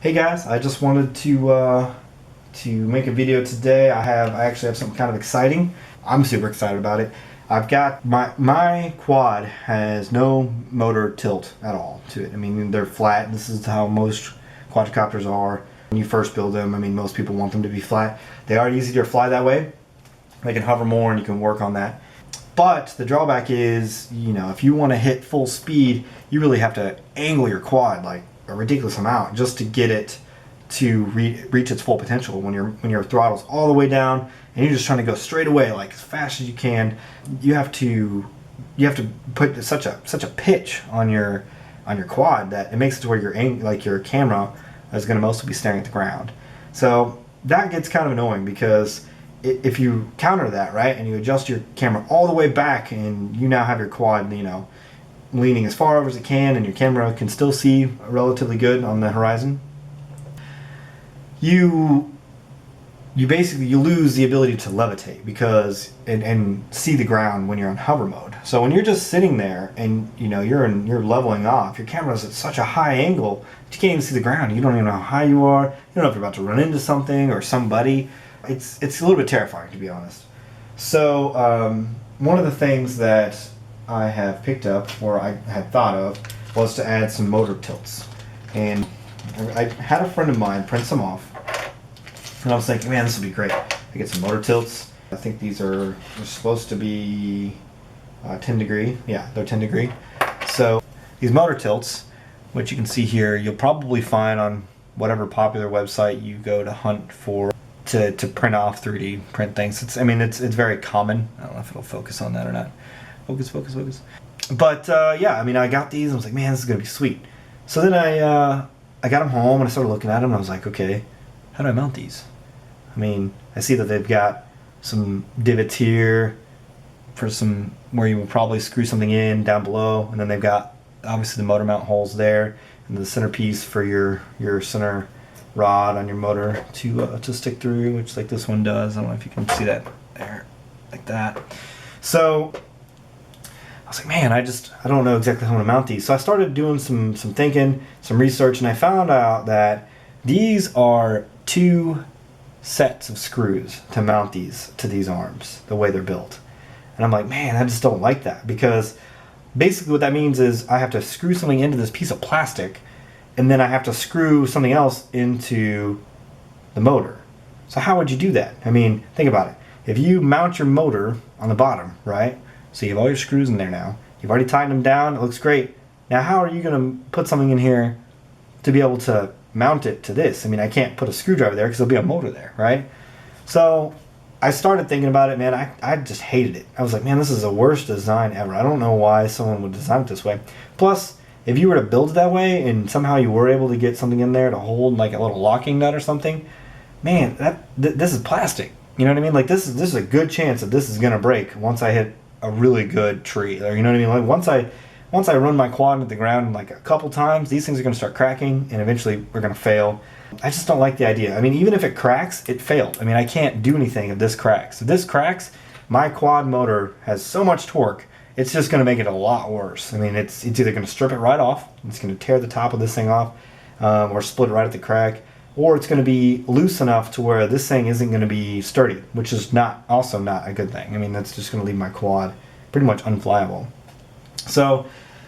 Hey guys, I just wanted to make a video today. I actually have something kind of exciting. I'm super excited about it. I've got my quad has no motor tilt at all to it. I mean, they're flat. This is how most quadcopters are when you first build them. I mean, most people want them to be flat. They are easier to fly that way. They can hover more and you can work on that. But the drawback is, you know, if you want to hit full speed, you really have to angle your quad like a ridiculous amount just to get it to reach its full potential. When your throttle's all the way down and you're just trying to go straight away like as fast as you can, you have to put such a pitch on your quad that it makes it to where your camera is going to mostly be staring at the ground. So that gets kind of annoying because if you counter that, right, and you adjust your camera all the way back and you now have your quad, you know, leaning as far over as it can and your camera can still see relatively good on the horizon, you basically lose the ability to levitate because and see the ground when you're on hover mode. So when you're just sitting there and you know you're leveling off, your camera's at such a high angle that you can't even see the ground. You don't even know how high you are. You don't know if you're about to run into something or somebody. It's a little bit terrifying, to be honest. So one of the things that I have picked up, or I had thought of, was to add some motor tilts. And I had a friend of mine print some off, and I was thinking, man, this would be great. I get some motor tilts. I think they're supposed to be 10 degree. Yeah, they're 10 degree. So these motor tilts, which you can see here, you'll probably find on whatever popular website you go to hunt for to print off 3D print things. It's very common. I don't know if it'll focus on that or not. Focus. But yeah, I mean, I got these and I was like, man, this is gonna be sweet. So then I got them home and I started looking at them and I was like, okay, how do I mount these? I mean, I see that they've got some divots here for some where you would probably screw something in down below, and then they've got obviously the motor mount holes there and the centerpiece for your center rod on your motor to stick through, which like this one does. I don't know if you can see that there, like that. So I was like, man, I don't know exactly how I'm gonna mount these. So I started doing some thinking, some research, and I found out that these are 2 sets of screws to mount these to these arms, the way they're built. And I'm like, man, I just don't like that, because basically what that means is I have to screw something into this piece of plastic, and then I have to screw something else into the motor. So how would you do that? I mean, think about it. If you mount your motor on the bottom, right? So you have all your screws in there now. You've already tightened them down. It looks great. Now how are you going to put something in here to be able to mount it to this? I mean, I can't put a screwdriver there because there'll be a motor there, right? So I started thinking about it, man. I just hated it. I was like, man, this is the worst design ever. I don't know why someone would design it this way. Plus, if you were to build it that way and somehow you were able to get something in there to hold like a little locking nut or something, man, this is plastic. You know what I mean? Like this is a good chance that this is gonna break once I hit a really good tree. Or you know what I mean? Like once I run my quad into the ground like a couple times, these things are gonna start cracking and eventually we're gonna fail. I just don't like the idea. I mean, even if it cracks, it failed. I mean, I can't do anything if this cracks. If this cracks, my quad motor has so much torque, it's just going to make it a lot worse. I mean, it's either going to strip it right off, it's going to tear the top of this thing off, or split it right at the crack, or it's going to be loose enough to where this thing isn't going to be sturdy, which is also not a good thing. I mean, that's just going to leave my quad pretty much unflyable. So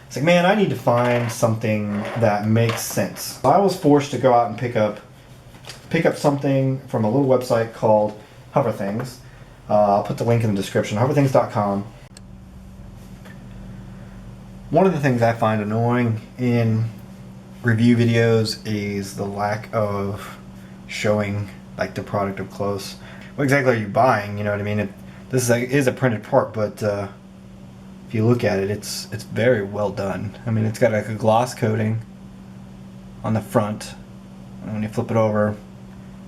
it's like, man, I need to find something that makes sense. I was forced to go out and pick up something from a little website called HoverThings. I'll put the link in the description, hoverthings.com. One of the things I find annoying in review videos is the lack of showing like the product up close. What exactly are you buying? You know what I mean? This is a printed part, but if you look at it, it's very well done. I mean, it's got like a gloss coating on the front, and when you flip it over,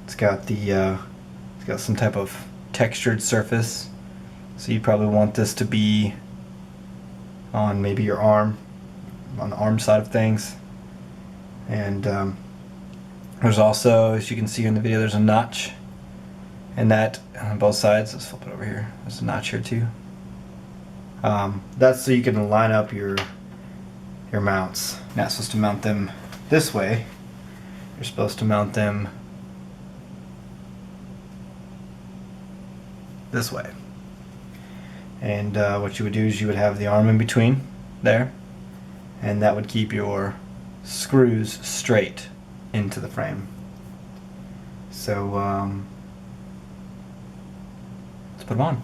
it's got some type of textured surface. So you probably want this to be on maybe your arm, on the arm side of things. And there's also, as you can see in the video, there's a notch, and that on both sides. Let's flip it over here. There's a notch here too. That's so you can line up your mounts. You're not supposed to mount them this way. You're supposed to mount them this way. And what you would do is you would have the arm in between there, and that would keep your screws straight into the frame. So let's put them on.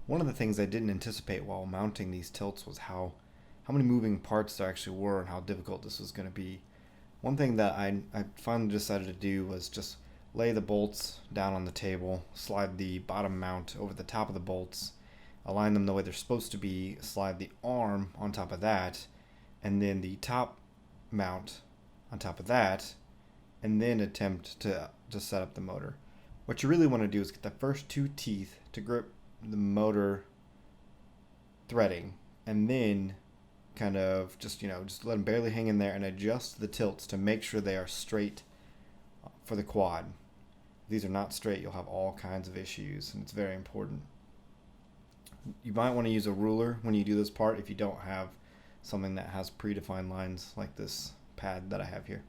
One of the things I didn't anticipate while mounting these tilts was how many moving parts there actually were and how difficult this was going to be. One thing that I finally decided to do was just lay the bolts down on the table, slide the bottom mount over the top of the bolts, align them the way they're supposed to be, slide the arm on top of that, and then the top mount on top of that, and then attempt to set up the motor. What you really want to do is get the first two teeth to grip the motor threading, and then kind of just let them barely hang in there and adjust the tilts to make sure they are straight for the quad. If these are not straight, you'll have all kinds of issues, and it's very important. You might want to use a ruler when you do this part if you don't have something that has predefined lines like this pad that I have here.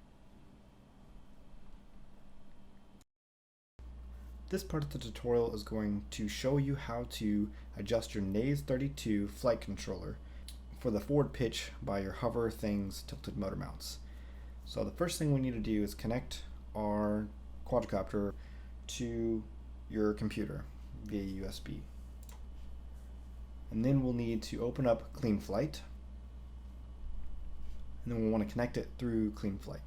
This part of the tutorial is going to show you how to adjust your Naze 32 flight controller for the forward pitch by your HoverThings tilted motor mounts. So the first thing we need to do is connect our quadricopter to your computer via USB. And then we'll need to open up Cleanflight, and then we'll want to connect it through Cleanflight.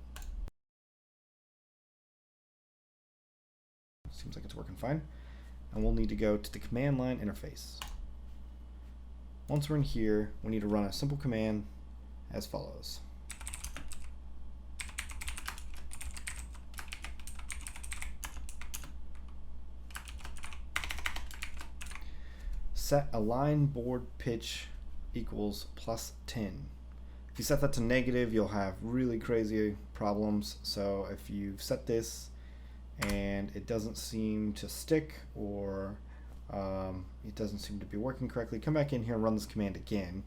Seems like it's working fine. And we'll need to go to the command line interface. Once we're in here, we need to run a simple command as follows. Set align board pitch equals +10. If you set that to negative, you'll have really crazy problems. So if you've set this and it doesn't seem to stick, or it doesn't seem to be working correctly, come back in here and run this command again.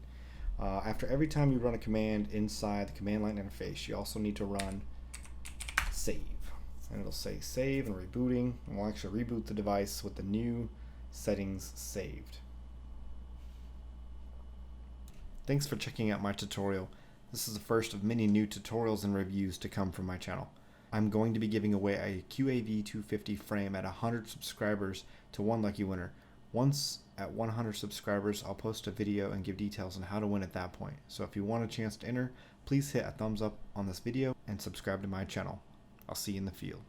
After every time you run a command inside the command line interface, you also need to run save. And it'll say save and rebooting, and we'll actually reboot the device with the new settings saved. Thanks for checking out my tutorial. This is the first of many new tutorials and reviews to come from my channel. I'm going to be giving away a QAV 250 frame at 100 subscribers to one lucky winner. Once at 100 subscribers, I'll post a video and give details on how to win at that point. So if you want a chance to enter, please hit a thumbs up on this video and subscribe to my channel. I'll see you in the field.